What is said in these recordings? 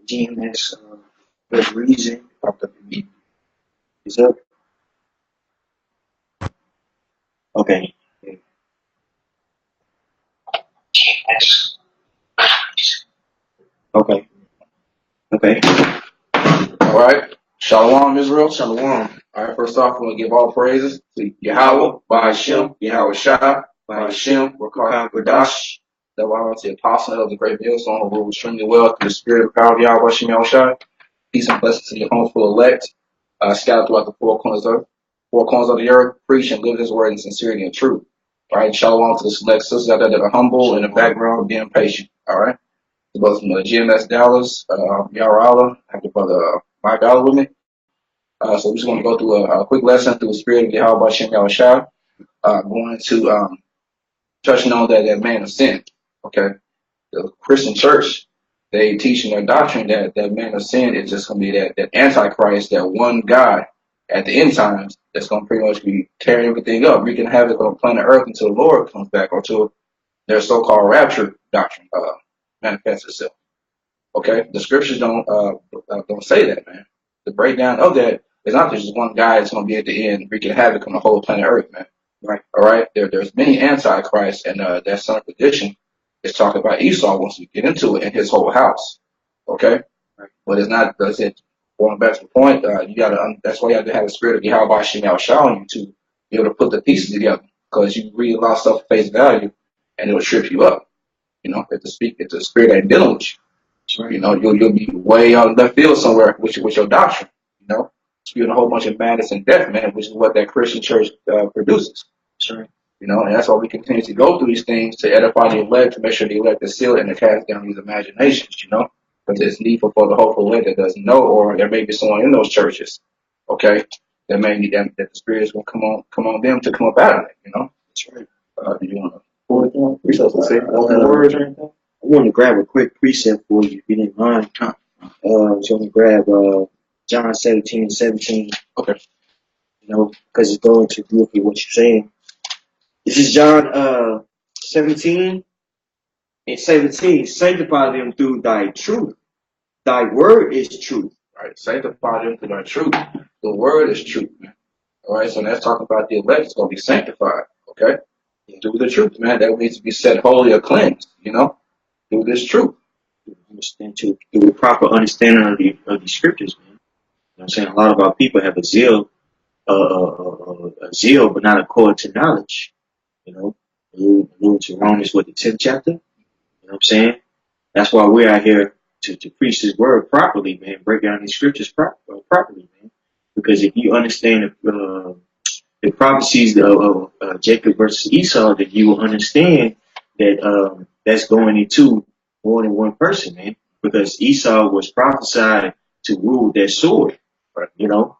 GMS the reason of the meeting is up. Okay. GMS. Okay. Okay. All right. Shalom, Israel. Shalom. All right. First off, we want to give all praises to Yahweh, by Hashem, Yahweh Shai, by Hashem, Rakar, Radash. That was the apostle of the great millstone who ruled extremely well through the spirit of power of Yahweh, Hashem, Yahweh Shai. Peace and blessings to the homeful elect, scattered throughout the four corners of the earth, preach and live his word in sincerity and truth. All right. Shalom to the select sisters out there that are humble in the background of being patient. All right. The brothers from GMS Dallas, Yarala, I have the brother Mike Dollar with me. So we're just going to go through a quick lesson through the spirit of Yahweh Shem Yahushua. Going to touching on that man of sin. Okay, the Christian church, they teach in their doctrine that man of sin is just going to be that antichrist, that one God at the end times that's going to pretty much be tearing everything up, wreaking havoc on planet Earth until the Lord comes back, or till their so-called rapture doctrine manifests itself. Okay, the scriptures don't say that, man. The breakdown of that is not just one guy that's going to be at the end wreaking havoc on the whole planet Earth, man. Right. All right. There's many antichrists, and that son of perdition is talking about Esau once we get into it, and his whole house. Okay. Right. But it's not. That's it. Going back to the point, you gotta. That's why you have to have the spirit of Yahweh Shem Shah on you to be able to put the pieces together, because you read a lot of stuff at face value, and it'll trip you up. You know, if the spirit ain't dealing with you. Right. You know, you'll be way out of left field somewhere with your doctrine. You know, spewing a whole bunch of madness and death, man, which is what that Christian church produces. Sure. You know, and that's why we continue to go through these things to edify the elect, to make sure the elect is sealed, and to cast down these imaginations. You know, because it's needful for the hopeful elect that doesn't know, or there may be someone in those churches, okay, that may need them, that the spirit is going to come on them to come up out of it. You know. That's right. Do you want to pour it down? Words or anything? I want to grab a quick precept for you, if you didn't mind. So I'm going to grab John 17:17. Okay. You know, because it's going to do with what you're saying. This is John 17 and 17. Sanctify them through thy truth. Thy word is truth. All right. Sanctify them through thy truth. The word is truth, man. All right. So that's talking about the elect. It's going to be sanctified. Okay. Through the truth, man. That needs to be set holy or cleansed. You know. Through this truth, through the proper understanding of the scriptures, man. You know what I'm saying? A lot of our people have a zeal, but not according to knowledge. You know, alluding to Romans, the 10th chapter. You know what I'm saying? That's why we're out here to preach this word properly, man. Break down these scriptures properly, man. Because if you understand the prophecies of Jacob versus Esau, then you will understand that that's going into more than one person, man. Because Esau was prophesied to rule that sword, right? You know.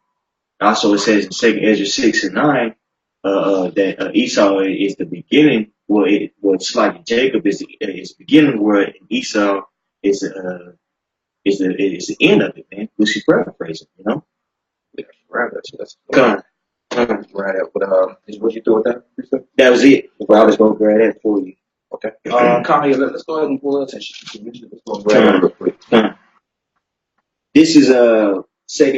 Also, it says in 2 Ezra 6 and 9 that Esau is the beginning. Well, it's like Jacob is the beginning, where Esau is the end of it, man. Lucy paraphrasing, you know. Yeah, right. That's Come on. Right. But is what you do with that? That was it. Well, I was going to grab that for you. Okay. Connie, let's go ahead and pull attention. Let's go and grab it real quick. This is 2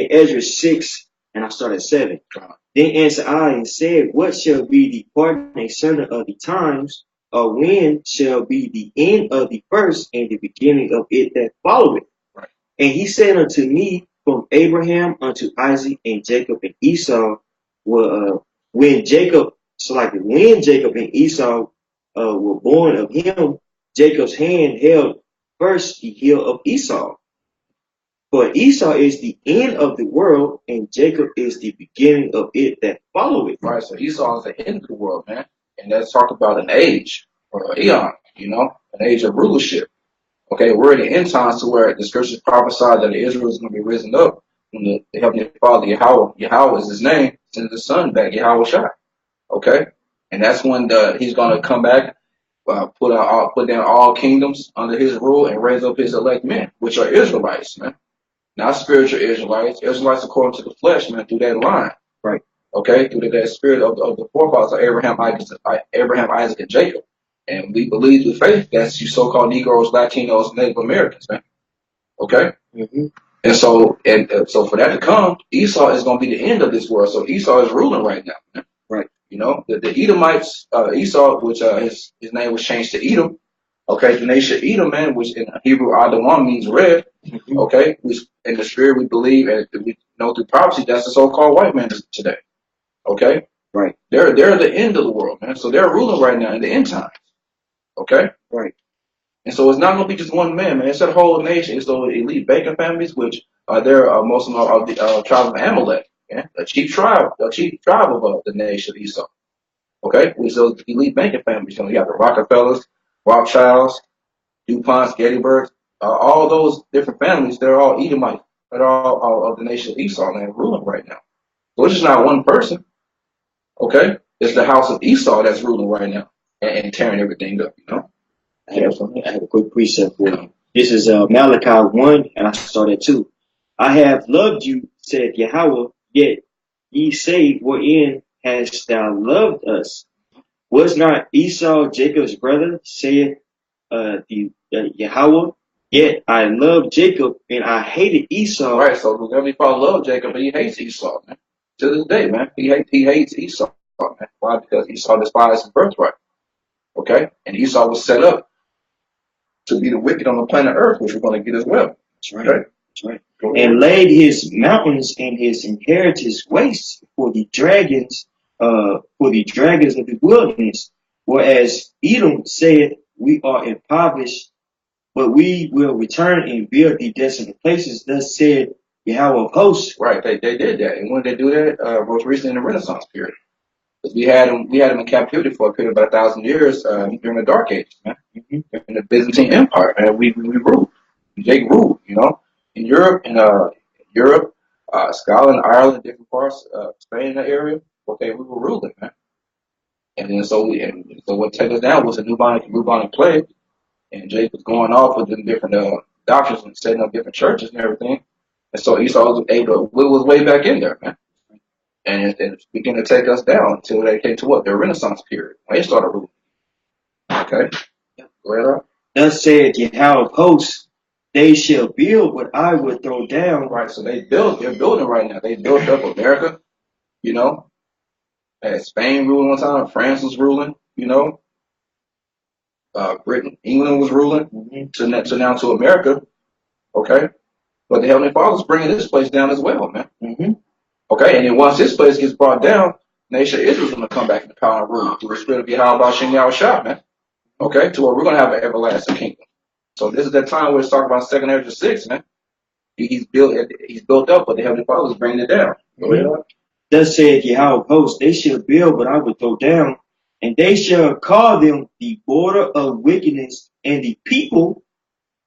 Ezra 6, and I start at 7. Then answered I and said, what shall be the part and center of the times, or when shall be the end of the first and the beginning of it that followeth? Right. And he said unto me, from Abraham unto Isaac and Jacob and Esau, when Jacob and Esau were born of him, Jacob's hand held first the heel of Esau. For Esau is the end of the world, and Jacob is the beginning of it that followeth. Right, so Esau is the end of the world, man. And let's talk about an age, or an eon, you know, an age of rulership. Okay, we're in the end times to where the scriptures prophesy that Israel is going to be risen up when the Heavenly Father, Yahweh is his name, sends his son back, Yahweh Shai. Okay? And that's when he's going to come back, put down all kingdoms under his rule and raise up his elect men, which are Israelites, man. Not spiritual Israelites according to the flesh, man, through that line. Right. Okay? Through that spirit of the forefathers of Abraham, Isaac, and Jacob. And we believe through faith that's you so-called Negroes, Latinos, Native Americans, man. Okay? Mm-hmm. And so for that to come, Esau is going to be the end of this world. So Esau is ruling right now. Man. Right. You know, the Edomites, Esau, which his name was changed to Edom. Okay, the nation Edom, man, which in Hebrew Adamah means red. Mm-hmm. Okay, which in the spirit we believe and we know through prophecy that's the so-called white man today. Okay, Right. they're the end of the world, man. So they're ruling right now in the end times. Okay, Right. and so it's not going to be just one man, man. It's a whole nation. It's those elite banking families, which they're most of them are the tribe of Amalek, yeah, a chief tribe of the nation of Esau. Okay, which those elite banking families. You know, you got the Rockefellers, Rothschilds, DuPonts, Gettysburg, all those different families. They're all Edomite. They're all of the nation of Esau, and they're ruling right now. So it's just not one person. Okay, it's the house of Esau that's ruling right now and tearing everything up. You know. I have a quick precept for you. This is Malachi 1, and I started 2. I have loved you, said Yahweh, yet ye say, wherein hast thou loved us? Was not Esau Jacob's brother, said the Yahweh? Yet I loved Jacob, and I hated Esau. Right, so the Heavenly Father loved Jacob, but he hates Esau, man. To this day, man. He hates Esau, man. Why? Because Esau despised his birthright. Okay? And Esau was set up to be the wicked on the planet Earth, which we're going to get as well. That's right. Okay? That's right. And laid his mountains and his inheritance waste for the dragons of the wilderness. Whereas Edom said, we are impoverished, but we will return and build the desolate places. Thus said Yahweh of hosts. Right, they did that. And when did they do that? Most recently in the Renaissance period. Because we had them in captivity for a period of about 1,000 years during the Dark Ages, man. Mm-hmm. In the Byzantine Empire, man. We ruled. Jake ruled, you know. In Europe, Scotland, Ireland, different parts, Spain, in that area. Okay, we were ruling, man. And then so what took us down was a bubonic plague, and Jake was going off with the different doctrines and setting up different churches and everything. And so Esau was able to wiggle his way back in there, man. And it began to take us down until they came to what? The Renaissance period. When they started ruling. Okay? Go ahead, Rob. Thus said Yahweh of hosts, they shall build what I would throw down. Right, so they're building right now. They built up America, you know. Spain ruling one time, France was ruling, you know. Britain, England was ruling, to now to America, okay? But the Heavenly Father's bringing this place down as well, man. Mm-hmm. Okay, and then once this place gets brought down, the nation of Israel's going to come back into power and rule through the spirit of Yahweh Shem Yahushua, man. Okay, to where we're going to have an everlasting kingdom. So this is that time where it's talking about 2nd Ezra 6, man. He's built up, but the Heavenly Father's bringing it down. Go ahead. Thus said Yahweh of hosts, they shall build what I would throw down, and they shall call them the border of wickedness, and the people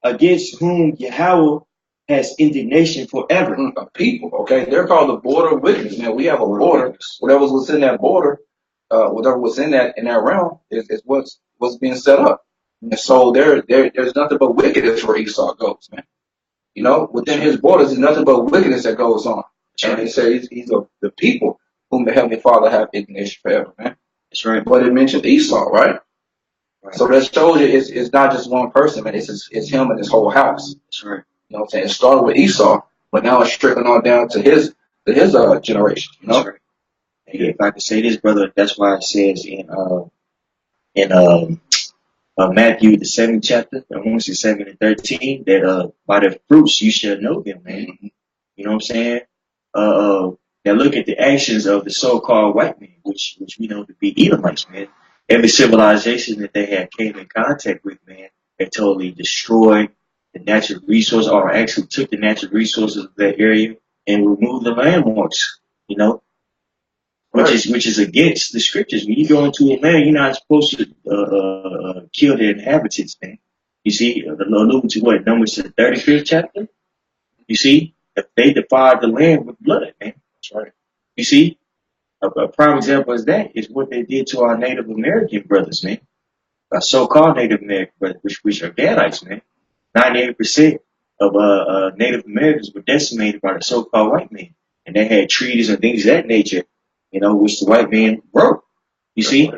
against whom Yahweh has indignation forever. A people, okay? They're called the border of wickedness. Now, we have a border. Whatever was in that border, whatever was in that realm is what's being set up. And so there's nothing but wickedness where Esau goes, man. You know, within his borders, there's nothing but wickedness that goes on. And he says he's the people whom the Heavenly Father have indignation forever, man. That's right. But it mentioned Esau, right? So that shows you it's not just one person, man. It's him and his whole house. That's right. You know what I'm saying? It started with Esau, but now it's trickling on down to his generation. You know? That's right. And if I could say this, brother, that's why it says in Matthew the 7th chapter, 7 and 13, that by the fruits you shall know them, man. Mm-hmm. You know what I'm saying? Now look at the actions of the so-called white man, which we know to be Edomites, man. Every civilization that they had came in contact with, man, they totally destroyed the natural resource, or actually took the natural resources of that area and removed the landmarks, you know, which is against the scriptures. When you go into a land, you're not supposed to kill the inhabitants, man. You see, alluding to what, Numbers the 35th chapter? You see, if they defiled the land with blood, man. That's right. You see, a prime example is that is what they did to our Native American brothers, man. Our so-called Native American brothers, which are Gadites, man. 98% of Native Americans were decimated by the so-called white man, and they had treaties and things of that nature, you know, which the white man broke. You see,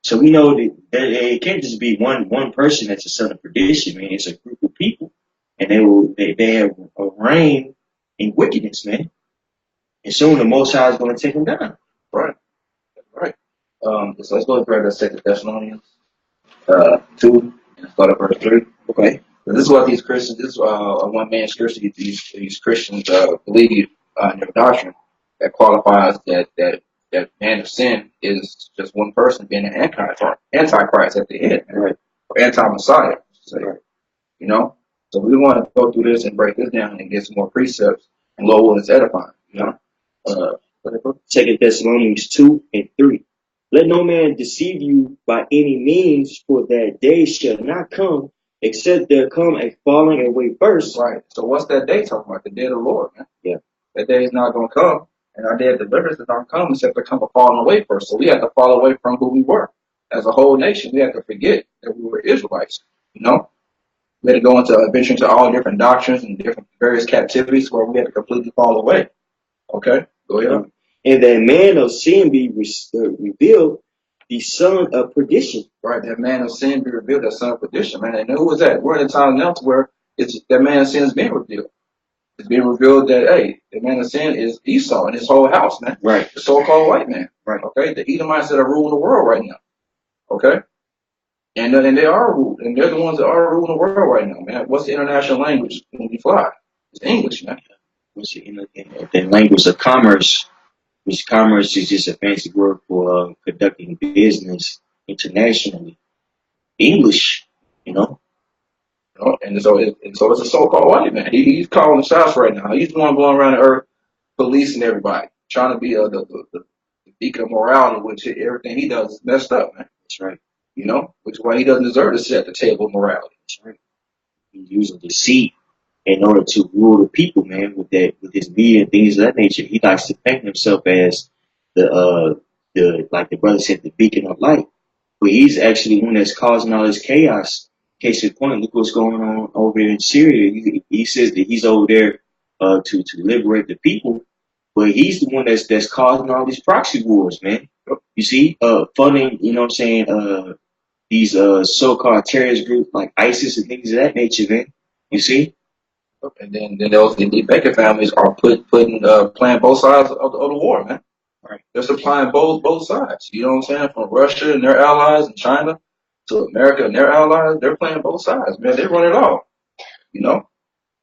so we know that it can't just be one person that's a son of perdition, man. It's a group of people, and and they have a reign in wickedness, man. And soon the Most High is going to take them down. Right. Right. So let's go and grab that Second Thessalonians 2 and start at verse 3. Okay. So this is what these Christians, this is a one man scripture these Christians believe in their doctrine that qualifies that man of sin is just one person being an antichrist at the end, Right. or anti-Messiah. Right. You know? So we want to go through this and break this down and get some more precepts, and Lord will is edifying, you know? Second Thessalonians 2 and 3. Let no man deceive you by any means, for that day shall not come, except there come a falling away first. Right. So what's that day talking about? The day of the Lord, man. Yeah. That day is not going to come, and our day of deliverance is not come except there come a falling away first. So we have to fall away from who we were. As a whole nation, we have to forget that we were Israelites, you know? We had to go into venture into all different doctrines and different various captivities where we had to completely fall away. Okay? Go ahead. And that man of sin be revealed, the son of perdition. Right, that man of sin be revealed, that son of perdition, man. And who was that? We're in a time now to where it's that man of sin is being revealed. It's being revealed that, hey, the man of sin is Esau and his whole house, man. Right. The so-called white man. Right. Okay? The Edomites that are ruling the world right now. Okay? And they are ruled, and they're the ones that are ruling the world right now, man. What's the international language when we fly? It's English, man. What's the language of commerce? Which commerce is just a fancy word for conducting business internationally. English, you know. And so it's a so-called white man. He's calling the shots right now. He's the one going around the earth policing everybody, trying to be the beacon of morality, which everything he does is messed up, man. That's right. You know, which is why he doesn't deserve to sit at the table of morality. That's right. He's using deceit in order to rule the people, man, with his media and things of that nature. He likes to paint himself as the like the brother said, the beacon of light. But he's actually one that's causing all this chaos. Case in point, look what's going on over in Syria. He says that he's over there to liberate the people, but he's the one that's causing all these proxy wars, man. You see, funding, you know what I'm saying, these so-called terrorist groups like ISIS and things of that nature, man. You see? And then those the Baker families are playing both sides of the war, man. Right. They're supplying both sides. You know what I'm saying? From Russia and their allies and China to America and their allies, they're playing both sides, man. They run it all. You know?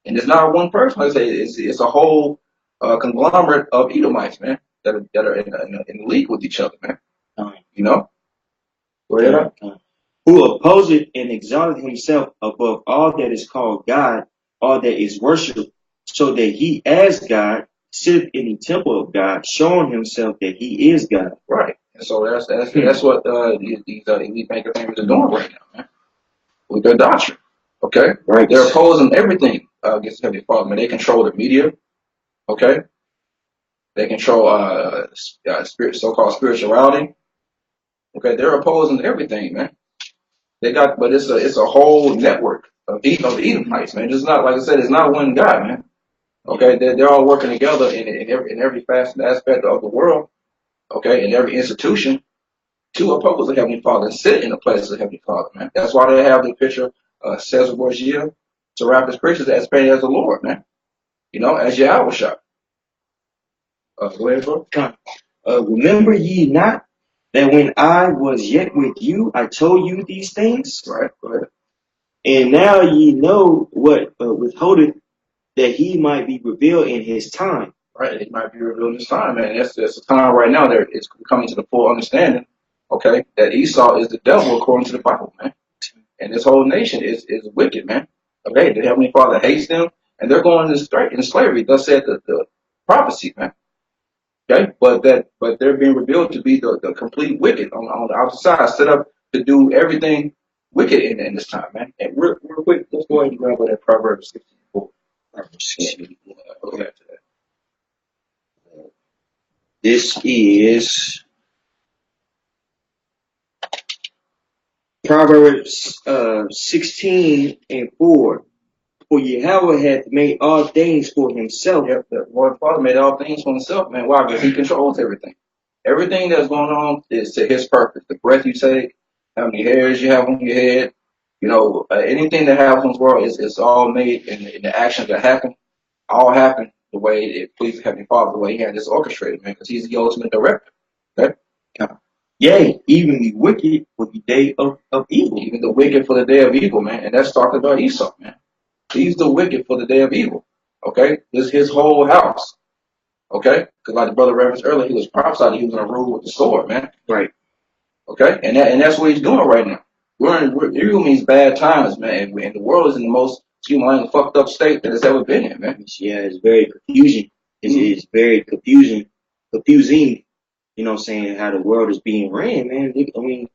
And it's not one person. Like I say, it's a whole conglomerate of Edomites, man, that are in league with each other, man. You know? Go ahead. Who opposeth and exalted himself above all that is called God, all that is worshipped, so that he as God sitteth in the temple of God, showing himself that he is God. Right. And so that's what these elite banker families are doing right now, man, with their doctrine. Okay? Right. They're opposing everything against the Heavenly Father. They control the media. Okay? They control so-called spirituality. Okay? They're opposing everything, man. But it's a whole network of Edomites, man. It's not, like I said, it's not one guy, man. Okay? They're all working together in every facet aspect of the world. Okay? In every institution to oppose the Heavenly Father and sit in the place of the Heavenly Father, man. That's why they have the picture of Caesar Borgia to wrap his Christians as paid as the Lord, man. You know, as Yahweh shot. Go ahead, bro. Remember ye not that when I was yet with you, I told you these things? Right, go ahead. And now ye know what withholdeth, that he might be revealed in his time. Right, it might be revealed in his time, man. It's a time right now that it's coming to the full understanding, okay, that Esau is the devil according to the Bible, man. And this whole nation is wicked, man. Okay, the Heavenly Father hates them, and they're going in slavery. Thus said the prophecy, man. Okay, but they're being revealed to be the complete wicked on the opposite side, set up to do everything wicked in this time, man. And real quick, let's go ahead and grab that Proverbs 64. Proverbs 64. Go back to that. This is Proverbs 16 and 4. For Yahweh hath made all things for himself. Yep, the Lord Father made all things for himself, man. Why? Because he controls everything. Everything that's going on is to his purpose. The breath you take, how many hairs you have on your head, Anything that happens in this world is all made in the actions that happen, all happen the way it pleases Heavenly Father, the way He had this orchestrated, man, because He's the ultimate director. Okay? Yea, even the wicked for the day of evil. Even the wicked for the day of evil, man. And that's talking about Esau, man. He's the wicked for the day of evil. Okay? This is his whole house. Okay? Because like the brother referenced earlier, he was prophesied he was going to rule with the sword, man. Right. Okay? And that's what he's doing right now. Evil means bad times, man. And the world is in the most, fucked up state that it's ever been in, man. Yeah, it's very confusing. It's very confusing. You know what I'm saying, how the world is being ran, man. I mean,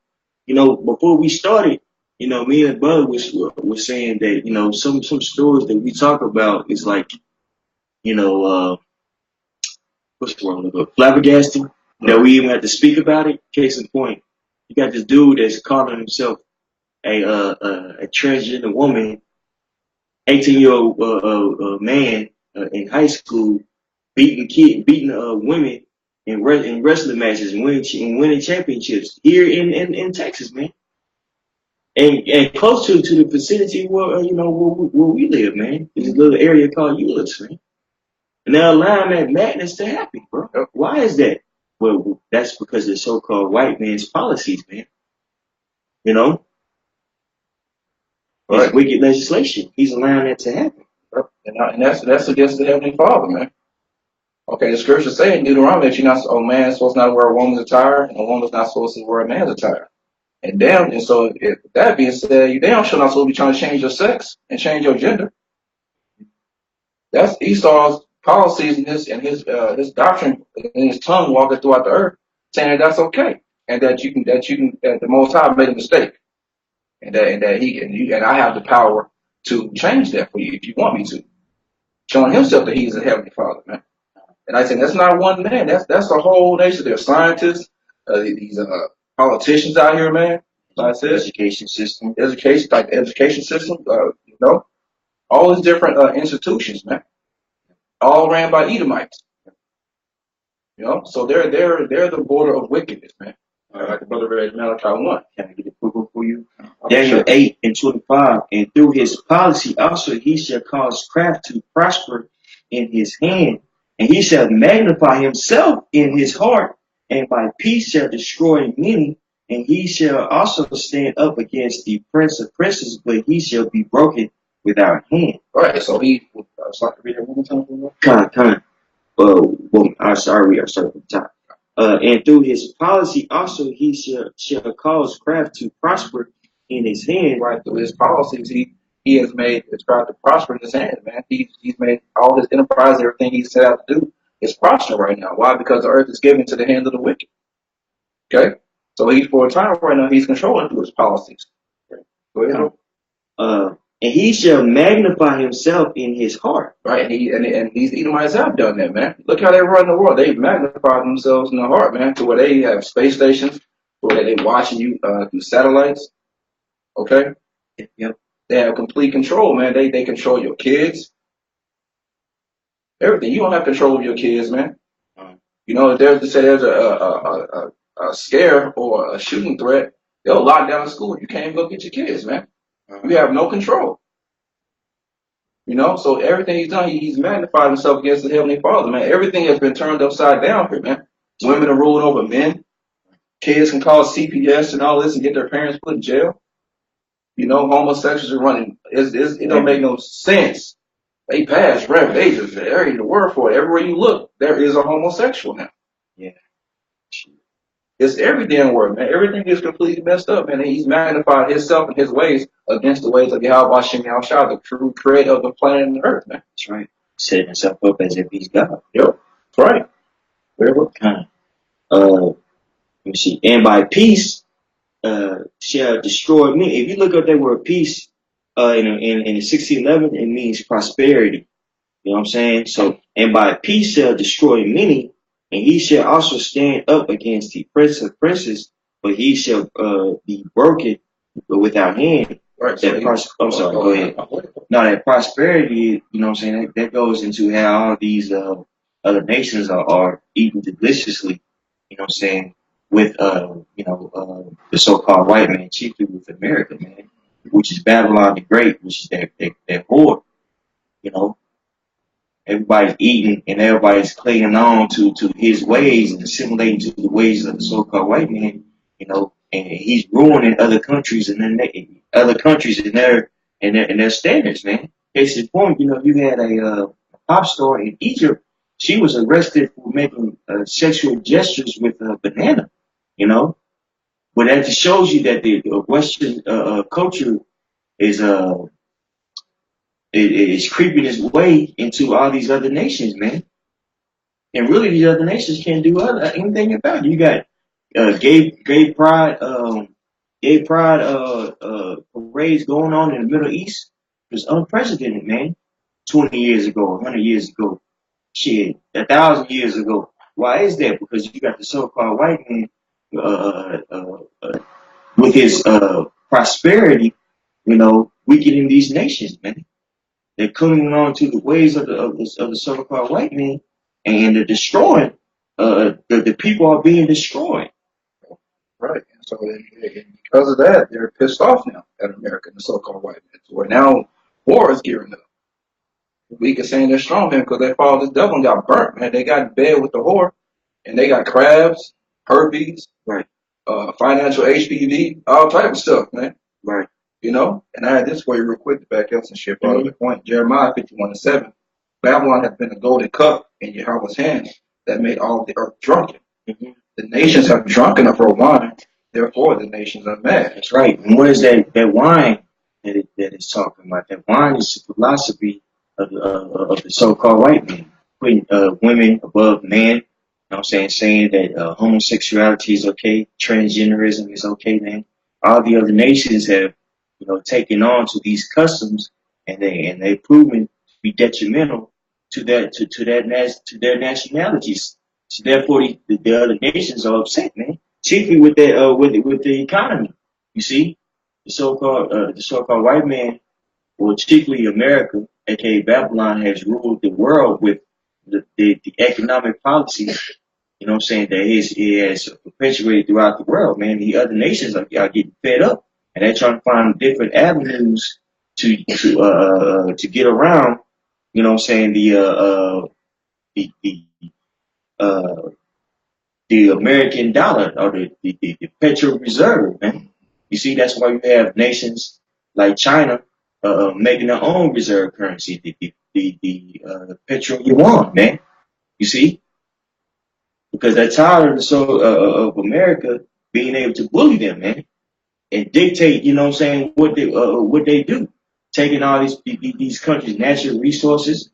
before we started, me and Bud was saying that, some stories that we talk about is like, what's the word? Flabbergasting. That we even have to speak about it. Case in point, you got this dude that's calling himself a transgender woman, 18-year-old man in high school, beating women in wrestling matches and winning championships here in Texas, man, and close to the vicinity where where we live, man. There's a little area called Euless, man, and they're allowing that madness to happen, bro. Why is that? Well, that's because of the so-called white man's policies, man. It's wicked legislation. He's allowing that to happen. And that's against the Heavenly Father, man. Okay, the scripture saying in Deuteronomy that a man's supposed not to wear a woman's attire, and a woman's not supposed to wear a man's attire. And so if that being said, you damn sure not supposed to be trying to change your sex and change your gender. That's Esau's policies and his doctrine and his tongue walking throughout the earth, saying that that's okay, and that the Most High made a mistake, and that I have the power to change that for you if you want me to, showing himself that he's a heavenly Father, man. And I said that's not one man. That's a whole nation. There's scientists, these politicians out here, man. Like I said, education system, education system. All these different institutions, man, all ran by Edomites. So they're the border of wickedness, man. Like the brother read Malachi 1. Can I get a quick one for you? Daniel 8:25. And through his policy also he shall cause craft to prosper in his hand, and he shall magnify himself in his heart, and by peace shall destroy many, and he shall also stand up against the prince of princes, but he shall be broken without hand. All right, so I can read it one more time. Kind. I started from the top. And through his policy also he shall cause craft to prosper in his hand. Right, through his policies he has made his craft to prosper in his hand, man. He's made all his enterprise, everything he set out to do is prospering right now. Why? Because the earth is given to the hand of the wicked. Okay? So for a time right now he's controlling through his policies. Go ahead. And he shall magnify himself in his heart. Right, and these Edomites have done that, man. Look how they run the world. They've magnified themselves in the heart, man, to where they have space stations, where they're watching you through satellites. Okay? Yep. They have complete control, man. They control your kids. Everything. You don't have control of your kids, man. If there's a scare or a shooting threat, they'll lock down the school. You can't go get your kids, man. You have no control. So everything he's done, he's magnified himself against the Heavenly Father, man. Everything has been turned upside down here, man. Women are ruling over men. Kids can call CPS and all this and get their parents put in jail. Homosexuals are running. It don't make no sense. They pass rapid. There ain't the word for it. Everywhere you look, there is a homosexual now. Yeah. It's every damn word, man. Everything is completely messed up, man. And he's magnified himself and his ways against the ways of Yahweh Shem Yahushua, the true creator of the planet and the earth, man. That's right. Setting himself up as if he's God. Yep. That's right. Very what kind? Let me see. And by peace shall destroy me. If you look up that word peace in the 1611, it means prosperity. You know what I'm saying? So, and by peace shall destroy many, and he shall also stand up against the prince of princes, but he shall be broken without hand. Right. I'm sorry, go ahead. Now that prosperity, you know what I'm saying, that goes into how all these other nations are eating deliciously, you know what I'm saying, with the so-called white man, chiefly with America, man. which is Babylon the Great, which is that whore. You know, everybody's eating and everybody's clinging on to his ways and assimilating to the ways of the so-called white man. You know, and he's ruining other countries and then other countries and their standards, man. Case in point, you know, you had a pop star in Egypt. She was arrested for making sexual gestures with a banana. You know, but that just shows you that the Western culture is is creeping its way into all these other nations, man. And really, these other nations can't do anything about it. You got gay pride, parades going on in the Middle East. It was unprecedented, man. 20 years ago, 100 years ago, shit, 1,000 years ago. Why is that? Because you got the so-called white man with his prosperity, you know, weakening these nations, man. They're clinging on to the ways of the so-called white man, and they're destroying. The people are being destroyed. Right. And so and because of that, they're pissed off now at America and the so-called white man. So where now war is gearing up. We can saying they're strong, man, because they followed the devil and got burnt, man. They got in bed with the whore, and they got crabs, herpes, Right. Financial HPV, all type of stuff, man. Right. You know, and I had this for you real quick to back up some shit. Brought up the point. Jeremiah 51:7. Babylon has been a golden cup in Yahweh's hands that made all the earth drunken. Mm-hmm. The nations have drunken of her wine, therefore the nations are mad. That's right. And what is that wine that it's talking about? That wine is the philosophy of the so-called white man, putting women above men. You know what I'm saying that homosexuality is okay, transgenderism is okay, man. All the other nations have, you know, taken on to these customs, and they've proven to be detrimental to their nationalities. So therefore, the other nations are upset, man. Chiefly with the economy. You see, the so-called white man, or chiefly America, aka Babylon, has ruled the world with the economic policies. You know what I'm saying, that he has perpetuated throughout the world, man. The other nations are getting fed up, and they're trying to find different avenues to get around. You know what I'm saying, the uh, the American dollar, or the petrol reserve, man. You see, that's why you have nations like China making their own reserve currency, the petrol yuan, man. You see, because they're tired of America being able to bully them, man, and dictate, you know what I'm saying, what they do, taking all these countries' natural resources,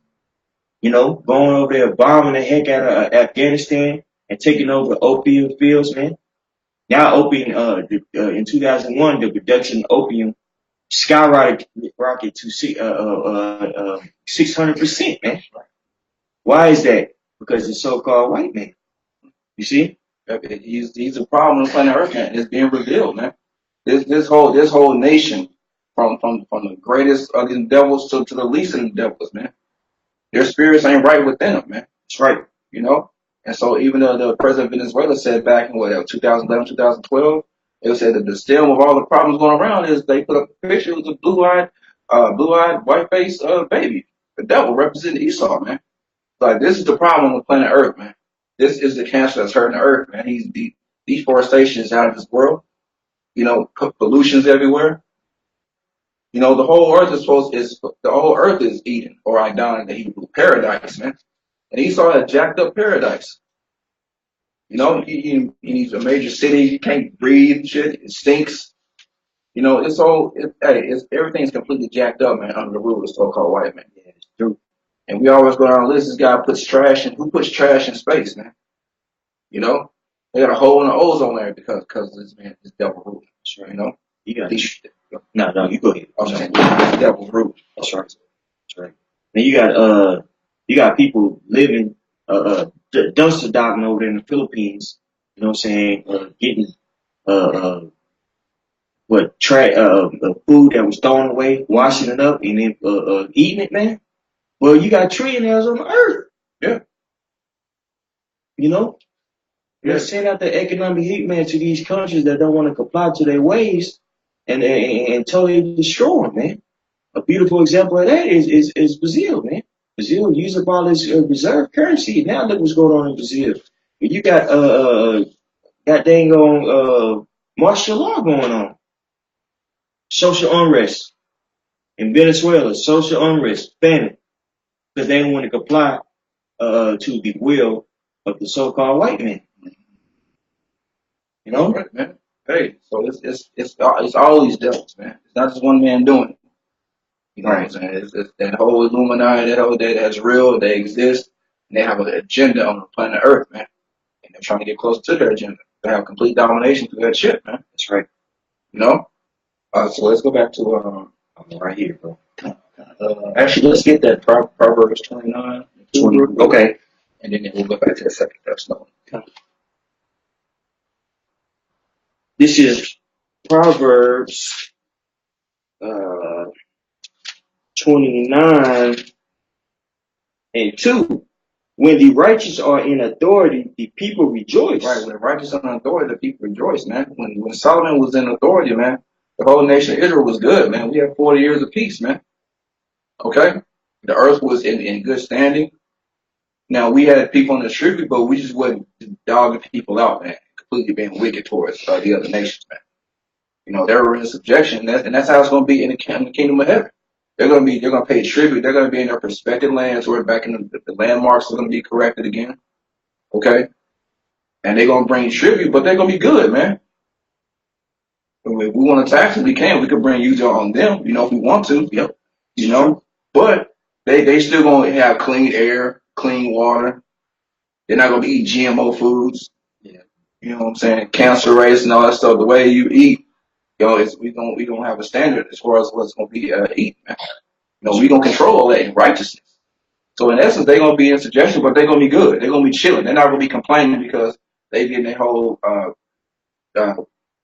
you know, going over there bombing the heck out of Afghanistan and taking over opium fields, man. Now, opium, in 2001, the production of opium skyrocketed to 600%, man. Why is that? Because the so-called white man. You see? He's a problem on planet Earth, man. It's being revealed, man. This whole nation, from the greatest of the devils to the least of the devils, man. Their spirits ain't right within them, man. That's right. You know? And so even though the president of Venezuela said back in 2011, 2012, it said that the stem of all the problems going around is they put up a picture of a blue-eyed, white-faced baby. The devil representing Esau, man. Like, this is the problem with planet Earth, man. This is the cancer that's hurting the Earth, man. Deforestation is out of this world. You know, pollution's everywhere. You know, the whole Earth is Eden, or Idon in the Hebrew, paradise, man. And Esau had jacked up paradise. You know, he's a major city. You can't breathe. Shit, it stinks. You know, everything's completely jacked up, man, under the rule of the so-called white man. Yeah, it's true. And we always go down the list. This guy puts trash in. Who puts trash in space, man? You know, they got a hole in the ozone layer because this devil rule. That's right. You know, You got no, you go ahead. Okay, this devil rule. That's right. That's right. Then you got people living dumpster diving over there in the Philippines. You know what I'm saying? Getting food that was thrown away, washing it up, and then eating it, man. Well, you got trillionaires on the earth. Yeah. You know? They're sending out the economic heat, man, to these countries that don't want to comply to their ways. and totally destroy them, man. A beautiful example of that is Brazil, man. Brazil used up all its reserve currency. Now look what's going on in Brazil. You got got dang on martial law going on, social unrest in Venezuela, social unrest, famine, because they don't want to comply to the will of the so-called white man. You know, Right, man. Hey, so it's all these devils, man. It's not just one man doing it. You know what I'm saying? It's that whole Illuminati, that's real, they exist, and they have an agenda on the planet Earth, man. And they're trying to get close to their agenda. They have complete domination through that shit, man. That's right. You know? So let's go back to I'm right here, bro. actually let's get that Proverbs 29. 20. Okay. And then we'll go back to the second Thessalonians. This is Proverbs 29 and 2. When the righteous are in authority, the people rejoice. Right, when the righteous are in authority, the people rejoice, man. When Solomon was in authority, man, the whole nation of Israel was good, man. We had 40 years of peace, man. Okay? The earth was in good standing. Now, we had people in the street, but we just wasn't dogging people out, man. Completely being wicked towards the other nations, man. You know, they were in subjection, and that's how it's going to be in the kingdom of heaven. They're going to pay tribute. They're going to be in their prospective lands where back in the landmarks are going to be corrected again. Okay? And they're going to bring tribute, but they're going to be good, man. If we want to tax them, we can. We could bring you on them, you know, if we want to. Yep. You know? But they still going to have clean air, clean water. They're not going to be eating GMO foods. Yeah. You know what I'm saying? Cancer rates and all that stuff. The way you eat, you know, we don't have a standard as far as what's going to be eaten, man. You know, we going to control all that in righteousness. So in essence, they're going to be in suggestion, but they're going to be good. They're going to be chilling. They're not going to be complaining because they getting their whole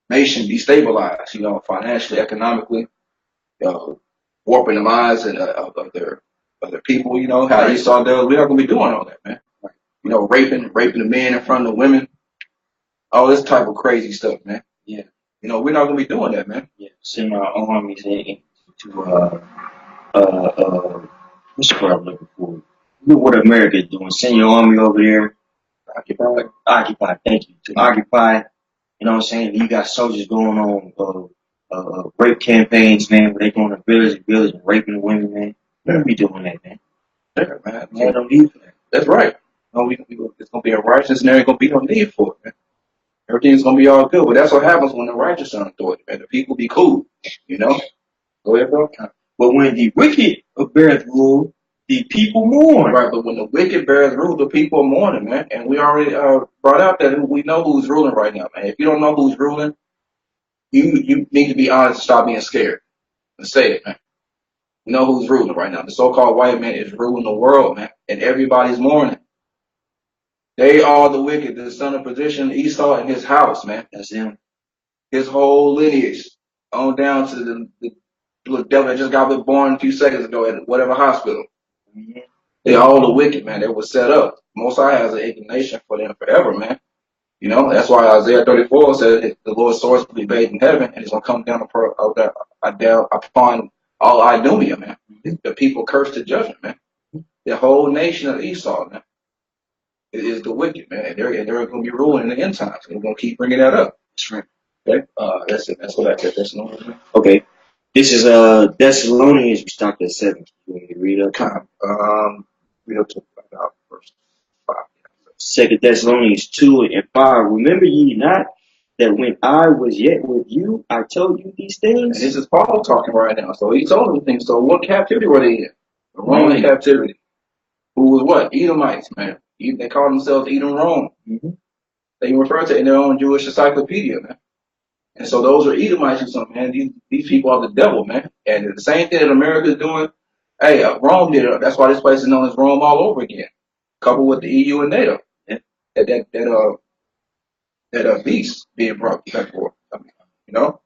nation destabilized, you know, financially, economically, warping the minds of their people, you know, how Esau does. We're not going to be doing all that, man. You know, raping the men in front of the women, all this type of crazy stuff, man. Yeah. You know, we're not going to be doing that, man. Yeah. Send our armies in to what's the word I'm looking for? Look what America is doing. Send your army over there. Occupy. Thank you. To occupy. You know what I'm saying? You got soldiers going on rape campaigns, man, where they going to village to village and raping the women, man. You don't be doing that, man. Yeah, man. Man, don't need for that. That's right. No, it's going to be a righteous and there ain't going to be no need for it, man. Everything's going to be all good. But that's what happens when the righteous are in authority, man. The people be cool, you know? Go ahead, bro. But when the wicked beareth rule, the people mourn. Right, but when the wicked bears rule, the people are mourning, man. And we already brought out that we know who's ruling right now, man. If you don't know who's ruling, you need to be honest and stop being scared. And say it, man. You know who's ruling right now. The so-called white man is ruling the world, man. And everybody's mourning. They are the wicked, the son of perdition, Esau and his house, man. That's him. His whole lineage. On down to the little devil that just got born a few seconds ago at whatever hospital. Mm-hmm. They all the wicked, man. They were set up. Most High has an indignation for them forever, man. You know, that's why Isaiah 34 said the Lord's sword will be bathed in heaven, and it's going to come down upon all Idumea, man. The people cursed to judgment, man. The whole nation of Esau, man, is the wicked, man. And they're going to be ruling in the end times. And we're going to keep bringing that up. That's right. Okay? That's it. That's what I get. That's no. Okay. This is Thessalonians. We start at 7. You want me to read up? Read up to about verse 5. 2 Thessalonians 2 and 5. Remember ye not that when I was yet with you, I told you these things? And this is Paul talking right now. So he told them things. So what captivity were they in? The Roman captivity. Who was what? Edomites, man. They call themselves Edom Rome. Mm-hmm. They refer to it in their own Jewish encyclopedia, man. And so those are Edomites or something, man. These people are the devil, man. And the same thing that America is doing, hey, Rome did it. That's why this place is known as Rome all over again. Coupled with the EU and NATO. Yeah. That beast being brought back forth. You know?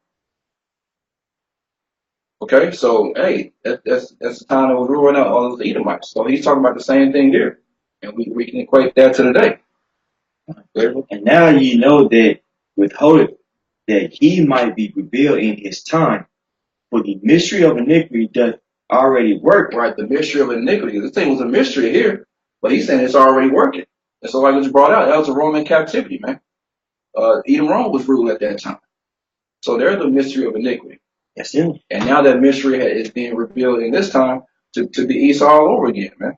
Okay, so hey, that's the time that was ruling out all those Edomites. So he's talking about the same thing here. And we can equate that to today. And now you know that with that he might be revealed in his time. For the mystery of iniquity doth already work. Right, the mystery of iniquity. This thing was a mystery here, but he's saying it's already working. And so, like it was brought out, that was a Roman captivity, man. Even Rome was ruled at that time. So there's the mystery of iniquity. That's him. And now that mystery is being revealed in this time to be Esau all over again, man.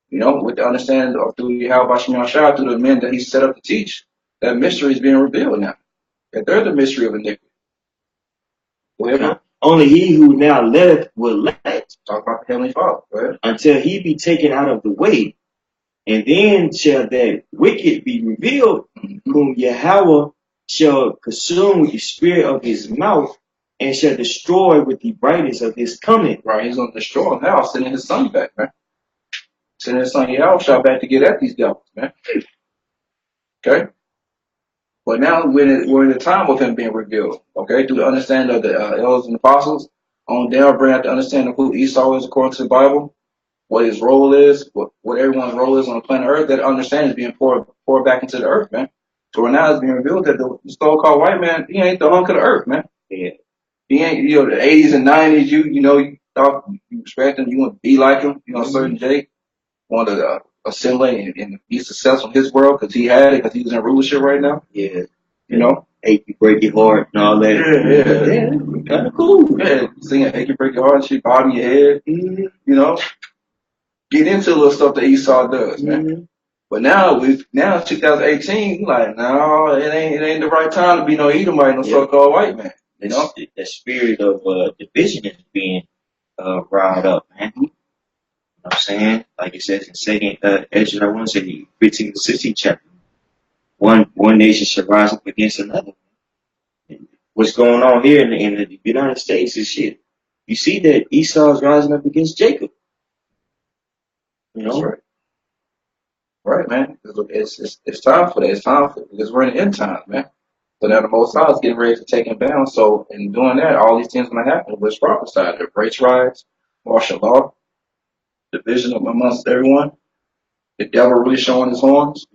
You know, with the understanding of through Yahweh Shah, through the men that he set up to teach, that mystery is being revealed now. That they're the mystery of iniquity. Whatever. Only he who now letteth will let. Talk about the Heavenly Father. Go ahead. Until he be taken out of the way. And then shall that wicked be revealed, whom Yahweh shall consume with the spirit of his mouth, and shall destroy with the brightness of his coming. Right, he's going to destroy them now, sending his son back, man. Sending his son Yahweh back to get at these devils, man. Okay? But now we're in the time of him being revealed, okay? Through the understanding of the elders and apostles, on down, bring out the understanding of who Esau is according to the Bible, what his role is, what everyone's role is on the planet Earth. That understanding is being poured back into the earth, man. So now it's being revealed that the so-called white man, he ain't the hunk of the earth, man. Yeah. He ain't, the 80s and 90s, you thought you respect him, you want to be like him, certain day, wanted to assimilate and be successful in his world because he had it, because he was in rulership right now. Yeah. Ache you, break your heart and all that. Yeah. Kind of cool. Yeah. Singing Ache you, break your heart, shit, bobbing your head, Get into the little stuff that Esau does, man. But now 2018, like, no, it ain't the right time to be no Edomite, no so-called white man. The spirit of division is being riled up, man. You know what I'm saying? Like it says in second Ezra, I want to say 15 to 16 chapter. One nation shall rise up against another. What's going on here in the United States is shit. You see that Esau is rising up against Jacob. That's right. Right, man. It's time for that. It's time for it because we're in the end times, man. So now the Most High is getting ready to take him down. So in doing that, all these things going to happen. What's prophesied? The race riots, martial law, division amongst everyone, the devil really showing his horns,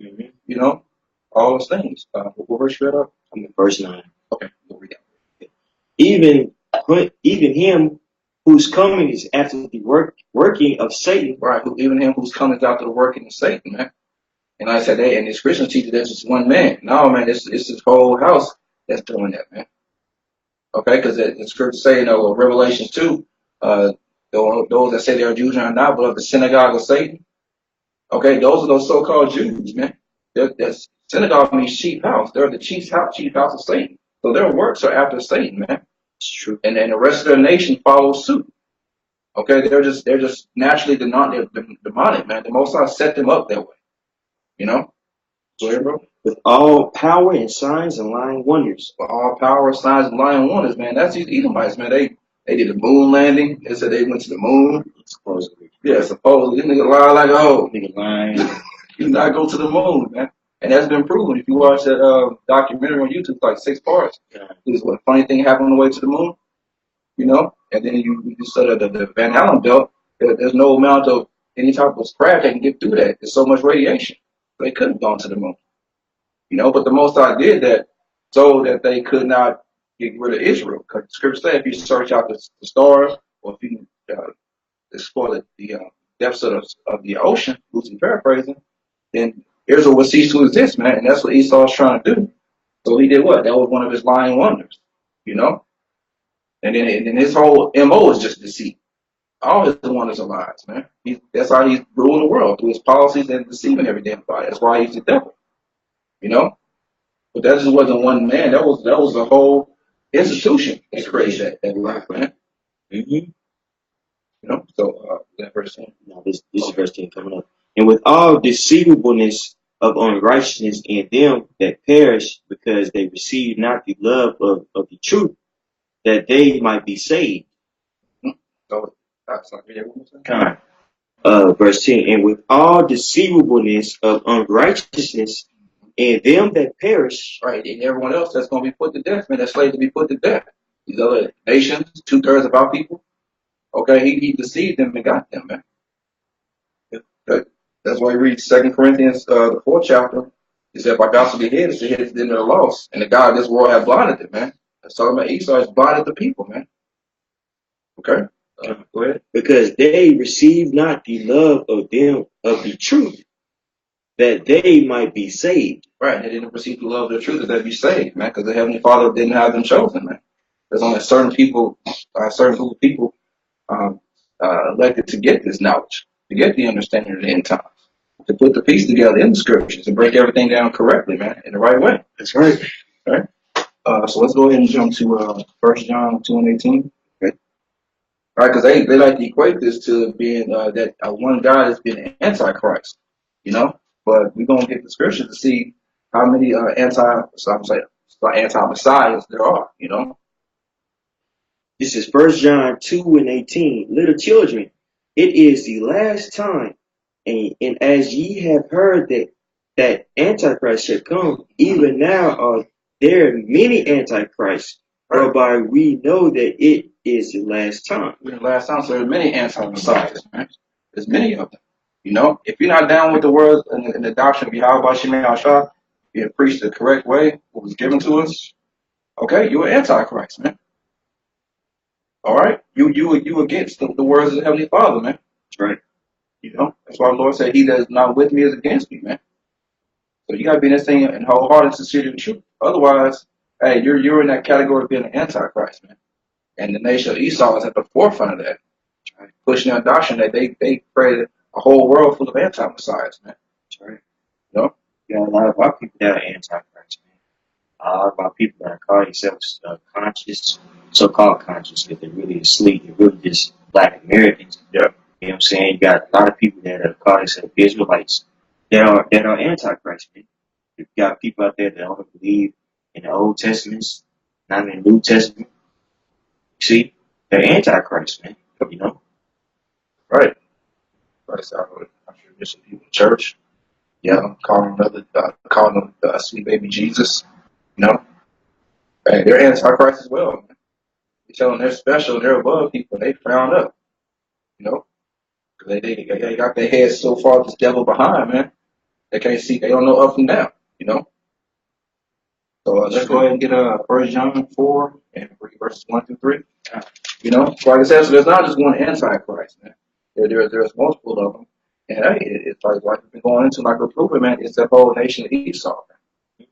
all those things. What verse you read up? I'm in verse 9. Okay, we'll read that. Even him whose coming is after the working of Satan. Right, even him whose coming is after the working of Satan, man. And like I said, and these Christians teach that that's just one man. No, man, it's this whole house that's doing that, man. Okay, because the scripture say, Revelation 2, those that say they are Jews are not, but of the synagogue of Satan. Okay, those are those so-called Jews, man. That's synagogue means chief house. They're the chief house of Satan. So their works are after Satan, man. It's true. And then the rest of their nation follows suit. Okay, they're just naturally demonic, man. The Most High set them up that way. So, bro. With all power and signs and lying wonders. With all power, signs, and lying wonders, man. That's these Edomites, man. They did a moon landing. They said they went to the moon. Supposedly. Yeah, supposedly. This nigga lie like, nigga lying. You did not go to the moon, man. And that's been proven. If you watch that documentary on YouTube, it's like 6 parts. This is what funny thing happened on the way to the moon. And then you study the Van Allen belt. There's no amount of any type of craft that can get through that. There's so much radiation. They couldn't have gone to the moon. But the Most High did that so that they could not get rid of Israel. Because the scripture said if you search out the stars, or if you explore the depths of the ocean, loosely paraphrasing, then Israel would cease to exist, man. And that's what Esau's trying to do. So he did what? That was one of his lying wonders, And then his whole MO is just deceit. All his wonders are lies, man. That's how he's ruling the world, through his policies and deceiving every damn body. That's why he's the devil. But that just wasn't one man. That was a whole institution that created that life, man. So that verse 10. No, this is verse 10 coming up. And with all deceivableness of unrighteousness in them that perish, because they receive not the love of the truth, that they might be saved. So verse 10. And with all deceivableness of unrighteousness in them that perish. Right, and everyone else that's going to be put to death, man, that's slaves to be put to death. These other nations, 2/3 of our people. Okay, he deceived them and got them, man. That's why you read 2 Corinthians, the 4th chapter, He said, if our gospel be hid, it's hid, then they're lost. And the God of this world have blinded it, man. That's talking about Esau has blinded the people, man. Okay? Go ahead. Because they received not the love of them of the truth, that they might be saved. Right. They didn't receive the love of the truth that they be saved, man, because the Heavenly Father didn't have them chosen, man. There's only certain people, certain group of people elected to get this knowledge, to get the understanding of the end times, to put the piece together in the scriptures, to break everything down correctly, man, in the right way. That's right. All right. So let's go ahead and jump to 1 John 2 and 18. Okay. All right, because they like to equate this to being that one God has been Antichrist, you know. But we're gonna get the scriptures to see how many anti-messiahs there are, you know. This is 1 John 2 and 18. Little children, it is the last time, and as ye have heard that Antichrist shall come, even now are there many Antichrists, whereby we know that it is the last time. The last time, so there's many anti-messiahs, man. There's many of them. You know, if you're not down with the word and the doctrine of Yahweh Shemay Ashah, being preached the correct way, what was given to us, okay, you're an antichrist, man. All right, you against the words of the Heavenly Father, man. That's right. You know, that's why the Lord said, "He that is not with me is against me," man. So you gotta be in this thing and wholehearted and sincere to the truth. Otherwise, hey, you're in that category of being an antichrist, man. And the nation of Esau is at the forefront of that, right? Pushing that doctrine that they created a whole world full of anti-messiahs, man. That's right. You know? You got a lot of our people that are antichrist, man. A lot of our people that call themselves conscious, so-called conscious, but they're really asleep. They're really just Black Americans. Yeah. You know what I'm saying? You got a lot of people that call themselves Israelites that are antichrist, man. You got people out there that don't believe in the Old Testament, not in the New Testament. See, they're antichrist, man. You know? Right. Right. So I'm sure there's some people in church, yeah, calling them sweet baby Jesus. You know? Hey, they're antichrist as well, man. You tell them they're special, they're above people, they frown up. You know? They got their heads so far this devil behind, man. They can't see, they don't know up from down, you know? So let's go ahead and get 1 John 4 and verses 1 through 3. You know, so like I said, so there's not just one antichrist, man. There's multiple of them. And hey, it's like we've been going into, like we're proving, man, it's the whole nation of Esau, man.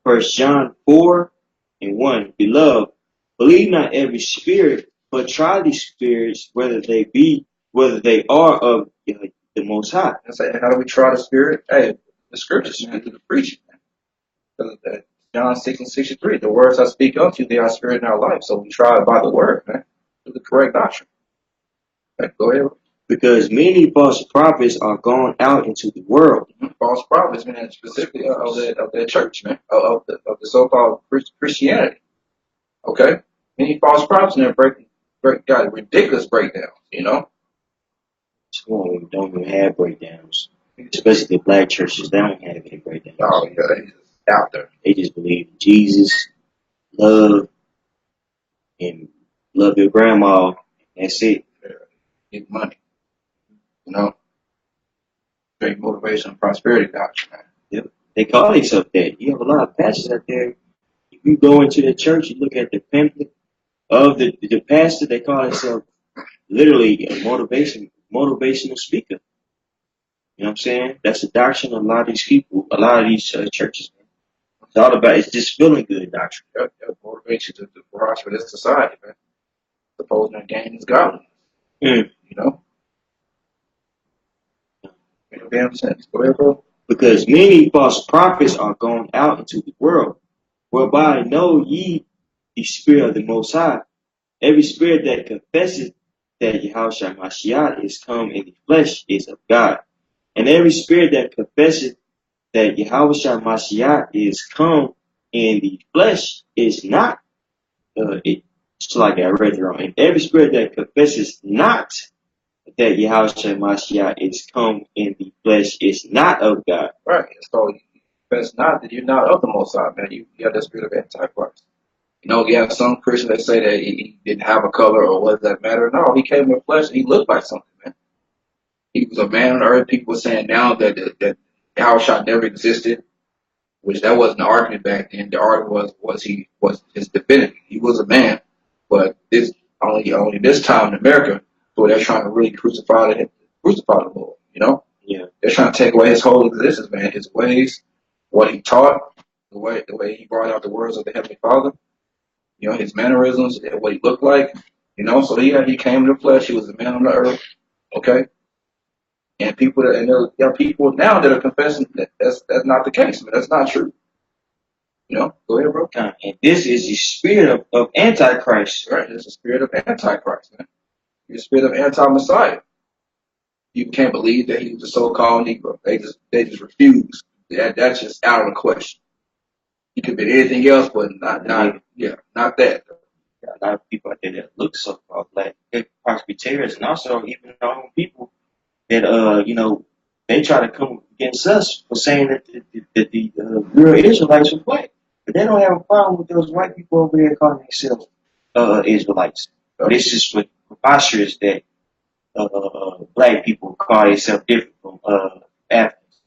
1 John 4 and 1. Beloved, believe not every spirit, but try these spirits, whether they are of the Most High. And say, how do we try the spirit? Hey, the scriptures, man, through the preaching, man. John 6 and 63, the words I speak unto you, they are spirit in our life. So we try it by the word, man, through the correct doctrine. Okay, go ahead. Because many false prophets are gone out into the world. False prophets, man, specifically of that church, man, of the so-called Christianity. Okay, many false prophets and got ridiculous breakdowns, you know. Some of them don't even have breakdowns, especially the Black churches. They don't have any breakdowns. Oh yeah, they just out there. They just believe in Jesus, love, and love your grandma. That's it. Get money, you know. Great motivation and prosperity doctrine, man. Yep. They call themselves that. You have a lot of pastors out there. If you go into the church, you look at the pamphlet of the pastor, they call themselves literally a motivational speaker. You know what I'm saying? That's the doctrine of a lot of these people, a lot of these churches. Man. It's all about, it's just feeling good doctrine. Motivation to prosper this society, man. Supposing that gain is godliness. You know? Make damn sense. Go ahead, bro. Because many false prophets are gone out into the world, whereby know ye the Spirit of the Most High. Every spirit that confesses that Yahushua Mashiach is come in the flesh is of God. And every spirit that confesses that Yahushua Mashiach is come in the flesh is not. It's like I read it wrong. And every spirit that confesses not that Yahushua Mashiach is come in the flesh is not of God. Right. So you confess not that you're not of the Most High, man. You got that spirit of Antichrist. You know, you have some Christians that say that he didn't have a color, or what does that matter? No, he came in flesh and he looked like something, man. He was a man on earth. People were saying now that Yahushua never existed. which that wasn't the argument back then. The argument was his divinity. He was a man, but this only this time in America, so they're trying to really crucify the Lord. Yeah. They're trying to take away his whole existence, man. His ways, what he taught, the way he brought out the words of the Heavenly Father. His mannerisms, what he looked like. So he came in the flesh. He was a man on the earth. Okay. And people there are people now that are confessing that's not the case, man. That's not true. Go ahead, bro. And this is the spirit of Antichrist. Right. It's the spirit of Antichrist, man. The spirit of anti-Messiah. People can't believe that he was a so-called Negro. They just refuse. That's just out of the question. He could be anything else, but not that. A lot of people out there that look so-called black, they possibly terrorists, and also even our own people that they try to come against us for saying that the real Israelites are black, but they don't have a problem with those white people over there calling themselves Israelites. But it's just preposterous that black people call themselves different from Africans.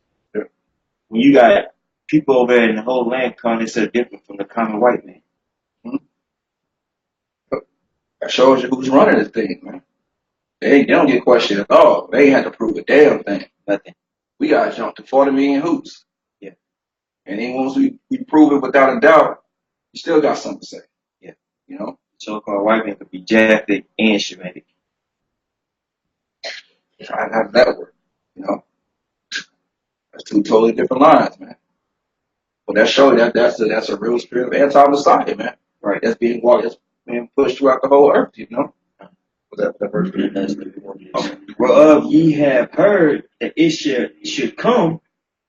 When you got people over there in the whole land calling themselves different from the common white man. That shows you who's running this thing, man. They don't get questioned at all. They ain't had to prove a damn thing. Nothing. We got to jump to 40 million hoops. Yeah. And then once we prove it without a doubt, you still got something to say. Yeah. So-called white man could be Japhet and Shemitic. How does that work? That's two totally different lines, man. But that shows that's a real spirit of anti-Messiah, man. Right. That's being pushed throughout the whole earth, Was that verse? Whereof ye have heard that it should come,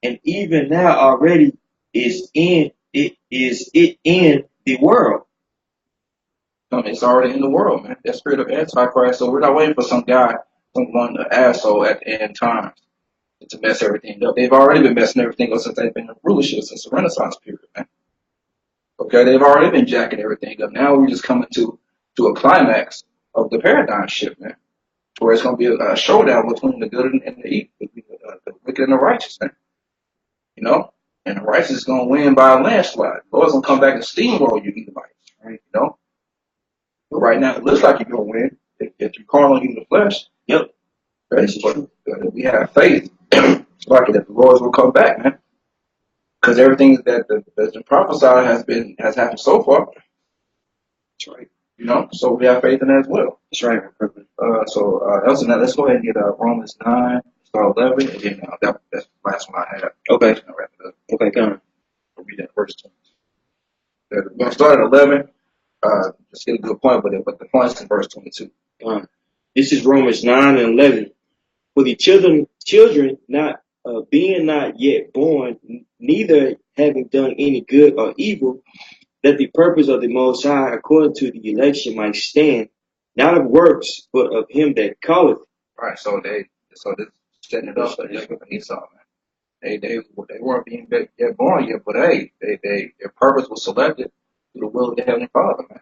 and even now already is in the world. It's already in the world, man. That spirit of Antichrist. So we're not waiting for someone, an asshole at the end times to mess everything up. They've already been messing everything up since they've been in rulership since the Renaissance period, man. Okay, they've already been jacking everything up. Now we're just coming to a climax of the paradigm shift, man, where it's going to be a showdown between the good and the evil, the wicked and the righteous, man. And the righteous is going to win by a landslide. The Lord's going to come back and steamroll you, Edomites, right? But right now, it looks like you're going to win if you're carnal in the flesh. Yep. Right? But we have faith. It's like that the Lord will come back, man. Because everything that's been prophesied has happened so far. That's right. So we have faith in that as well. That's right. Elson, now let's go ahead and get Romans 9, start 11, and then that's the last one I have. Okay. I'll wrap it up. Okay, come on. We'll read that verse 20. We're going to start at 11. Just get a good point with it, but the point's in verse 22. This is Romans 9 and 11. For the children not being not yet born, neither having done any good or evil, that the purpose of the Most High according to the election might stand, not of works, but of him that calleth. Right. So this setting it up for Jacob and Esau, man. They weren't being yet born yet, but hey, their purpose was selected through the will of the Heavenly Father, man.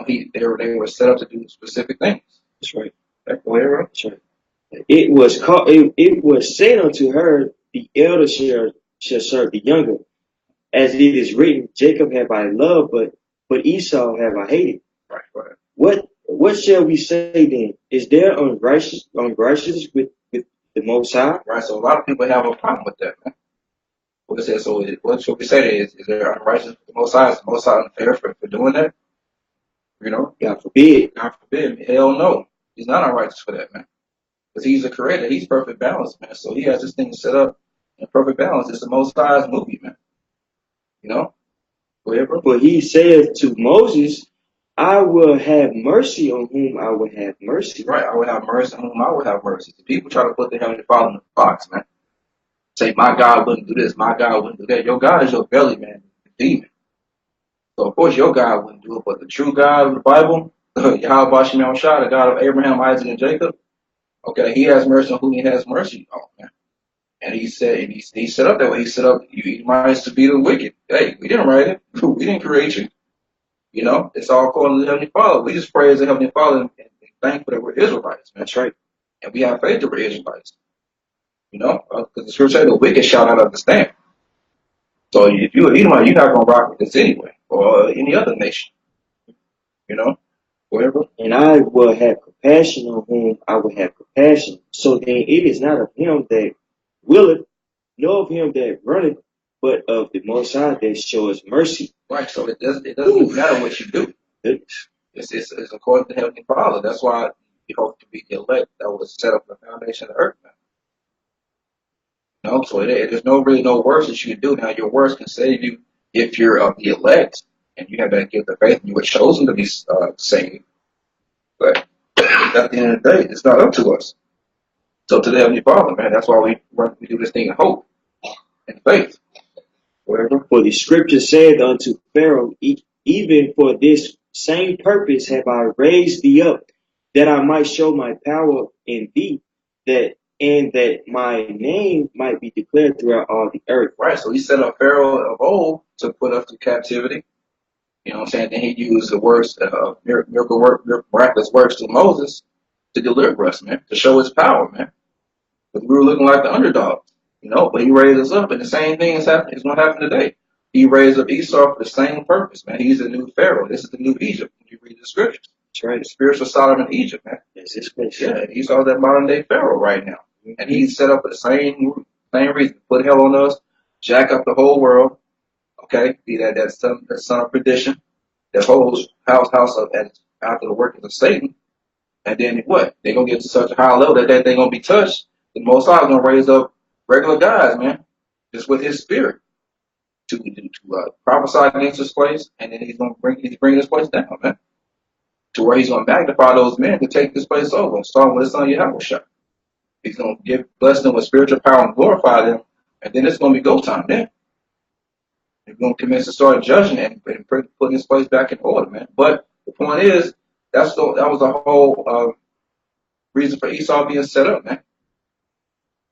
They were set up to do specific things. That's right. That's right. That's right. It was said unto her, the elder shall serve the younger. As it is written, Jacob have I loved, but Esau have I hated. Right. What shall we say then? Is there unrighteousness with the Most High? Right. So a lot of people have a problem with that, man. What it says, so what should we say is there unrighteousness with the Most High? Is the Most High unfair for doing that? God forbid. God forbid. Hell no. He's not unrighteous for that, man. Because he's a creator. He's perfect balance, man. So he has this thing set up in perfect balance. It's the Most High's movie, man. Go ahead, bro. But he said to Moses, I will have mercy on whom I will have mercy. Right. I will have mercy on whom I will have mercy. The people try to put the Heavenly Father in the box, man. Say, my God wouldn't do this. My God wouldn't do that. Your God is your belly, man. The demon. So, of course, your God wouldn't do it. But the true God of the Bible, Yahweh Shem Shah, the God of Abraham, Isaac, and Jacob, okay, he has mercy on whom he has mercy on, man. And he said, and he set up that way. He set up you Edomites to be the wicked. Hey, we didn't write it. We didn't create you. It's all according to the Heavenly Father. We just praise the Heavenly Father and thankful that we're Israelites, man. That's right. And we have faith that we're Israelites. Because the scripture says the wicked shall not understand. So if you're an Edomite, you're not going to rock with this anyway, or any other nation, whatever. And I will have compassion on whom I will have compassion. So then it is not of him that willeth, nor of him that runneth, but of the Most High that shows mercy. Right. So it doesn't matter what you do. It's according to the Heavenly Father. That's why you hope to be the elect that was set up the foundation of the earth. So there's really no works that you can do. Now your works can save you if you're of the elect and you have that gift of faith and you were chosen to be saved. But at the end of the day, it's not up to us. So to the Heavenly Father, man, that's why we do this thing in hope and faith. Whatever. For the scripture said unto Pharaoh, even for this same purpose have I raised thee up, that I might show my power in thee, that my name might be declared throughout all the earth. Right. So he set up Pharaoh of old to put us to captivity. You know what I'm saying? Then he used the works, miraculous works to Moses to deliver us, man, to show his power, man. Because we were looking like the underdog, but he raised us up. And the same thing is going to happen today. He raised up Esau for the same purpose, man. He's the new Pharaoh. This is the new Egypt. When you read the scriptures. That's right. The spiritual Sodom and Egypt, man. That's his place. Yeah, Esau's that modern day Pharaoh right now. Mm-hmm. And he's set up for the same reason. Put hell on us, jack up the whole world, okay? Be that son of perdition, that whole house up after the workings of Satan. And then what? They're going to get to such a high level that they're going to be touched. The Most High is going to raise up regular guys, man, just with his spirit to prophesy against this place. And then he's bringing this place down, man, to where he's going to magnify those men to take this place over. Starting with his son Yahweh. He's going to bless them with spiritual power and glorify them. And then it's going to be go time then. He's going to commence to start judging and putting this place back in order, man. But the point is, that was the whole reason for Esau being set up, man.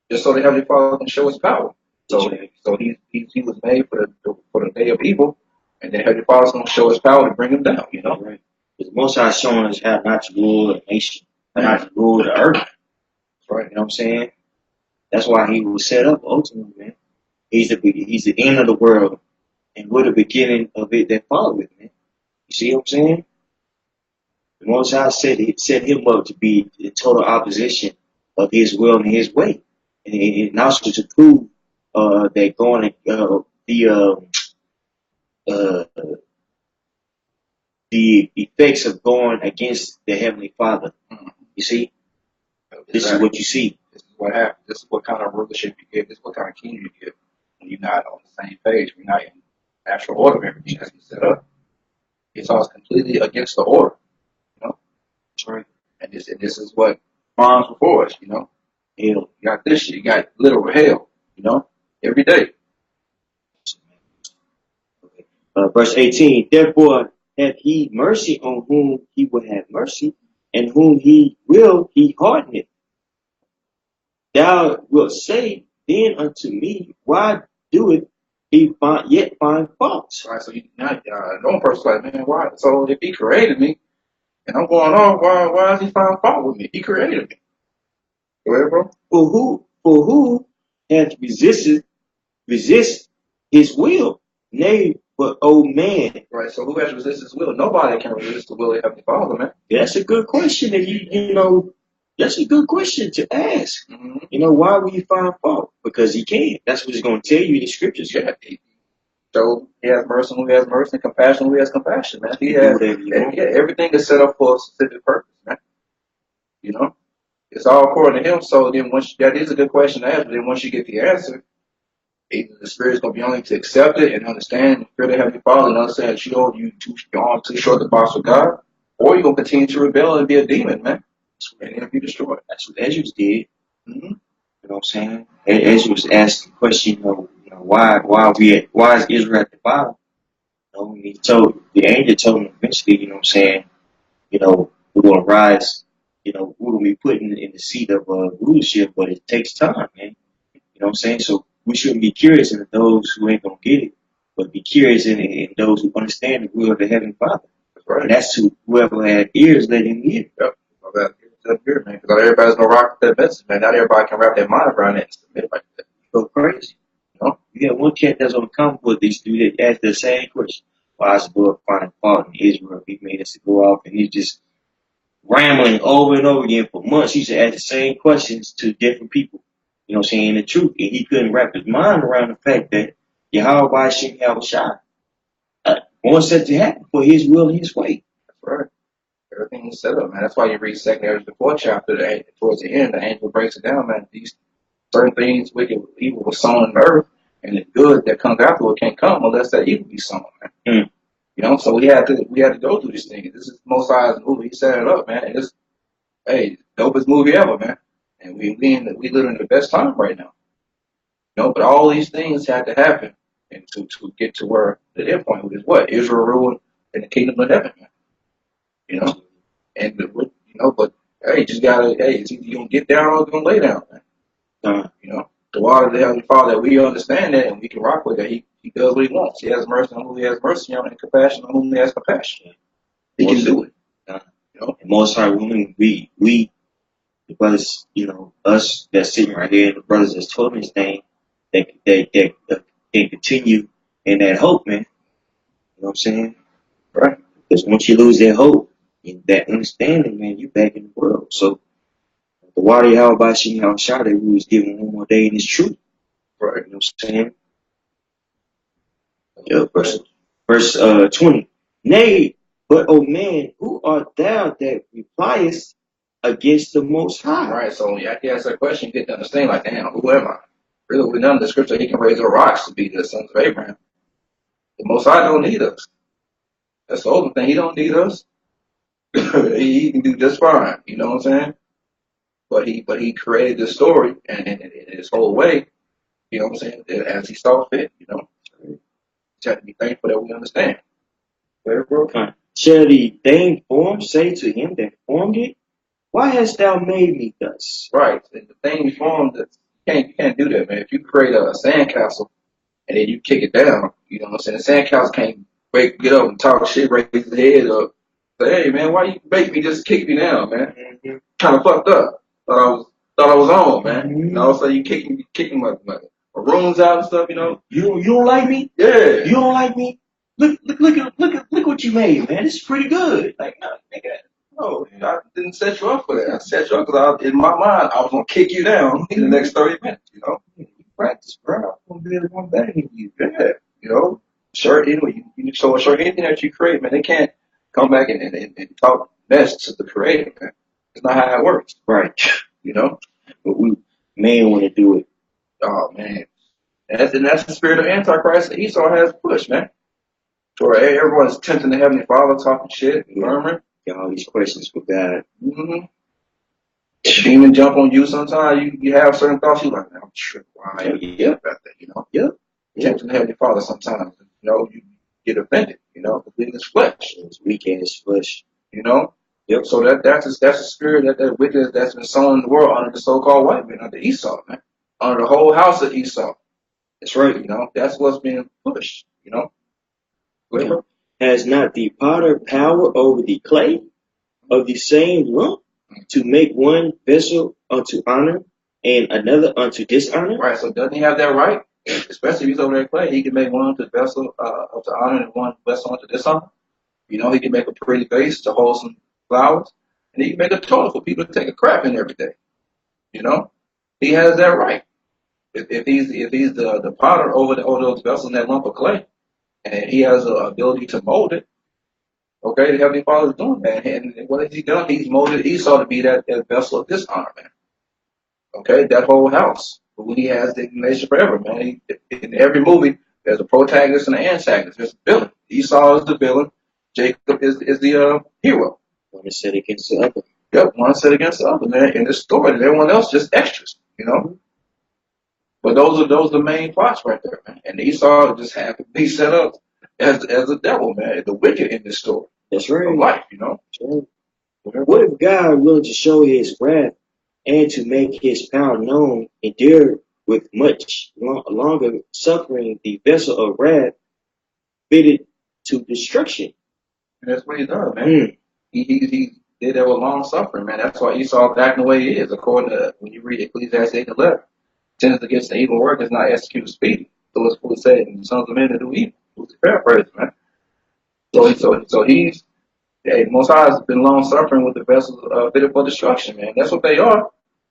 Just so the Heavenly Father can show his power. So he was made for the day of evil, and then Heavenly Father's going to show his power to bring him down, Right. Because Most High showing us how not to rule a nation, how not to rule the earth. Right. You know what I'm saying? That's why he was set up ultimately, man. He's the end of the world, and we're the beginning of it that followed it, man. You see what I'm saying? The Most High set him up to be in total opposition of his will and his way, and also to prove that going the effects of going against the Heavenly Father. You see, this is what you see. This is what happens. This is what kind of rulership you get. This is what kind of king you get when you're not on the same page. We're not in actual order of everything that's set up. It's all completely against the order. That's right. And this is what farms before us, Hell, you got this shit. You got literal hell, every day. Verse 18, therefore have he mercy on whom he will have mercy, and whom he will he hardeneth. Thou wilt say then unto me, why doeth he yet find faults? Right, so one person's like, man, why? So if he created me, and I'm going on, why does he find fault with me? He created me. Go ahead, bro. For who hath resist his will? Nay, but man. Right, so who has resisted his will? Nobody can resist the will of Heavenly Father, man. That's a good question. If that's a good question to ask. Mm-hmm. Why will you find fault? Because he can. That's what he's going to tell you in the scriptures. Yeah. So he has mercy on who has mercy and compassion on who has compassion, man. Everything is set up for a specific purpose, man. It's all according to him. So then that is a good question to ask, but then once you get the answer, either the spirit's going to be only to accept it and understand and fear the Heavenly Father and understand that your arm too short to box with God, or you're going to continue to rebel and be a demon, man. And then be destroyed. That's what Ezra did. Mm-hmm. You know what I'm saying? Ezra was asked the question, why is Israel at the bottom? The angel told him eventually, we're going to rise, we're going to be put in the seat of rulership, but it takes time, man. You know what I'm saying? So we shouldn't be curious in those who ain't going to get it, but be curious in those who understand the will of the Heavenly Father. That's right. And that's to whoever had ears, let him hear. Yep. Up here, man, because not everybody's gonna rock with that message, man. Not everybody can wrap their mind around it and submit like that. Go crazy. You got one cat that's on the comic book, these dude that ask the same question. Why is the Lord finding fault in Israel? He made us to go off and he's just rambling over and over again for months. He used to ask the same questions to different people. You know what I'm saying? The truth. And he couldn't wrap his mind around the fact that Yahweh by Shem Yahushua wants that to happen for his will and his way. That's right. Everything is set up, man. That's why you read 2nd Ezra, the 4th chapter, towards the end, the angel breaks it down, man. These certain things, wicked, evil was sown on the earth, and the good that comes afterward can't come unless that evil be sown, man. Mm. You know, so we had to go through these things. This is Most High's movie. He set it up, man. And it's, hey, dopest movie ever, man. And we live in the best time right now. You know, but all these things had to happen and to get to where the end point is what? Israel ruled in the kingdom of heaven, man. You know? And you know, but hey, just gotta it's either you gonna get down or you gonna lay down, man. You know, the water of the Heavenly Father, we understand that and we can rock with that. He does what he wants. He has mercy on whom he has mercy on and compassion on whom he has compassion. He can do it. You know? And most high women, we the brothers, you know, us that's sitting right here, the brothers that's told me this thing, they can continue in that hope, man. You know what I'm saying? Right. Because once you lose that hope and that understanding, man, you back in the world. So the water Yahweh by Shem Yahushua that we was given one more day in this truth. Right. You know what I'm saying? Yeah, verse 20. Nay, but O man, who art thou that repliest against the Most High? Right. So when you have to ask that question, you get to understand, like, damn, who am I? Really, we know in the scripture he can raise up rocks to be the sons of Abraham. The Most High don't need us. That's the only thing. He don't need us. He can do just fine. You know what I'm saying? But he created this story and his whole way. You know what I'm saying? As he saw fit. You know, we just have to be thankful that we understand. Very broken. Shall the thing formed say to him that formed it, why hast thou made me thus? Right. And the thing you formed, you can't do that, man. If you create a sandcastle and then you kick it down, you know what I'm saying? The sandcastle can't get up and talk shit, raise his head up. Say, hey man, why you make me just kick me down, man? Mm-hmm. Kind of fucked up. Thought I was on, man. Mm-hmm. And all of a sudden you kicking my rooms out and stuff, you know. You don't like me? Yeah. You don't like me? Look what you made, man. This is pretty good. Like, no, nigga. No, I didn't set you up for that. I set you up because in my mind I was gonna kick you down in the next 30 minutes, you know. You practice, bro. I'm gonna be able to one better than you. Yeah, you know. Anyway, you show anything that you create, man, they can't come back and talk mess to the creator, man. It's not how it works. Right. You know? But we man want to do it. Oh man. And that's the spirit of Antichrist that Esau has pushed, man. Where everyone's tempting the Heavenly Father, talking shit, murmuring. Got all these questions for God. Mm-hmm. Demon jump on you sometimes. You have certain thoughts. You're like, man, I'm tripping. Why I Yeah. about that, you know? Yeah. Tempting the Heavenly Father sometimes. You know, you get offended, you know, within his flesh. It's weak in his flesh. You know? Yep. So that's a spirit that wicked that's been sown in the world under the so-called white man, under Esau, man. Under the whole house of Esau. That's right. You know, that's what's being pushed, you know. Yeah. Has not the potter power over the clay of the same lump to make one vessel unto honor and another unto dishonor? Right, so doesn't he have that right? Especially if he's over there clay, he can make one unto vessel unto honor and one vessel unto dishonor. You know, he can make a pretty vase to hold some flowers, and he can make a toilet for people to take a crap in every day. You know, he has that right. If he's the potter over those vessels in that lump of clay, and he has the ability to mold it, okay, the Heavenly Father is doing that. And what has he done? He's molded Esau to be that vessel of dishonor, man. Okay, that whole house. But when he has the nation forever, man. In every movie, there's a protagonist and an antagonist. There's a villain. Esau is the villain. Jacob is the hero. One is set against the other. Yep, one set against the other, man. In this story, and everyone else just extras, you know. But those are the main plots right there, man. And Esau just happened to be set up as the devil, man, the wicked in this story. That's right. Of life, you know. What if God willing to show his wrath and to make his power known, endure with much longer suffering the vessel of wrath fitted to destruction? And that's what he does, man. He did that with long suffering, man. That's why Esau acting the way he is, according to when you read Ecclesiastes 11. Sins against the evil work is not executed speedy. So it's fully said, and the sons of men that do evil. Who's the paraphrase, man? So he's, hey, Most High has been long suffering with the vessels fitted for destruction, man. That's what they are.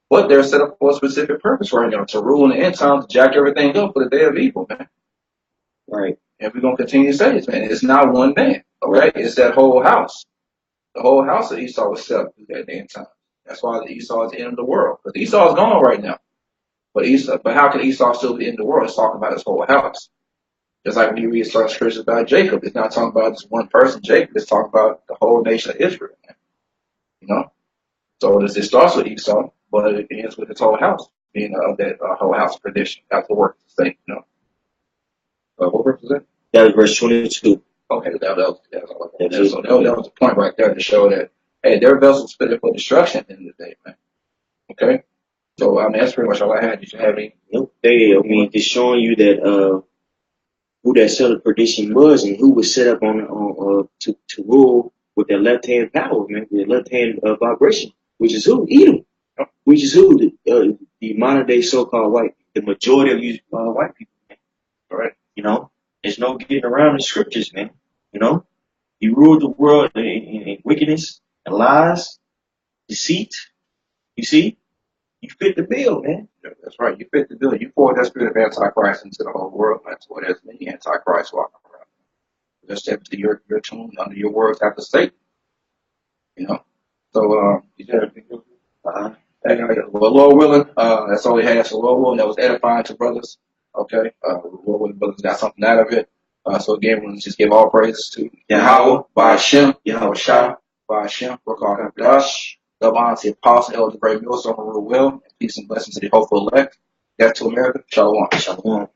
But they're set up for a specific purpose right now, to rule in the end time, to jack everything up for the day of evil, man. Right. And we're going to continue to say this, man. It's not one man, okay? It's that whole house. The whole house of Esau was set up through that day and time. That's why the Esau is the end of the world. But Esau is gone right now. But how can Esau still be the end of the world? It's talking about his whole house. Just like when you read certain scriptures about Jacob, it's not talking about just one person, Jacob. It's talking about the whole nation of Israel, man. You know? So it starts with Esau, but it ends with his whole house being that whole house of perdition. That's the work to say, you know. What verse is that? That was verse 22. Okay, that was the point right there to show that, hey, their vessels fitted for destruction at the end of the day, man. Okay? So, I mean, that's pretty much all I had. Did you have any? Nope. Just showing you that who that son of perdition was and who was set up to rule with their left hand power, man, with their left hand vibration, which is who? Edom. Which is who? The modern day so-called white, the majority of you white people, man. All right. You know, there's no getting around the scriptures, man. You know, you ruled the world in wickedness and lies, deceit. You see, you fit the bill, man. Yeah, that's right. You fit the bill. You poured that spirit of Antichrist into the whole world. That's what it is. The Antichrist walking around. Just step to your tune under your words after Satan. You know. So you said everything. Well, Lord willing, that's all we had. So Lord willing, that was edifying to brothers. Okay. Lord willing, brothers got something out of it. So again, we'll just give all praises to Yahweh, by Hashem, Yahweh Shah, by Hashem, Rakar Hadash, double honor to the apostle, elder, great millstone, rule well, and peace and blessings to the hopeful elect. Death to America. Shalom. Shalom.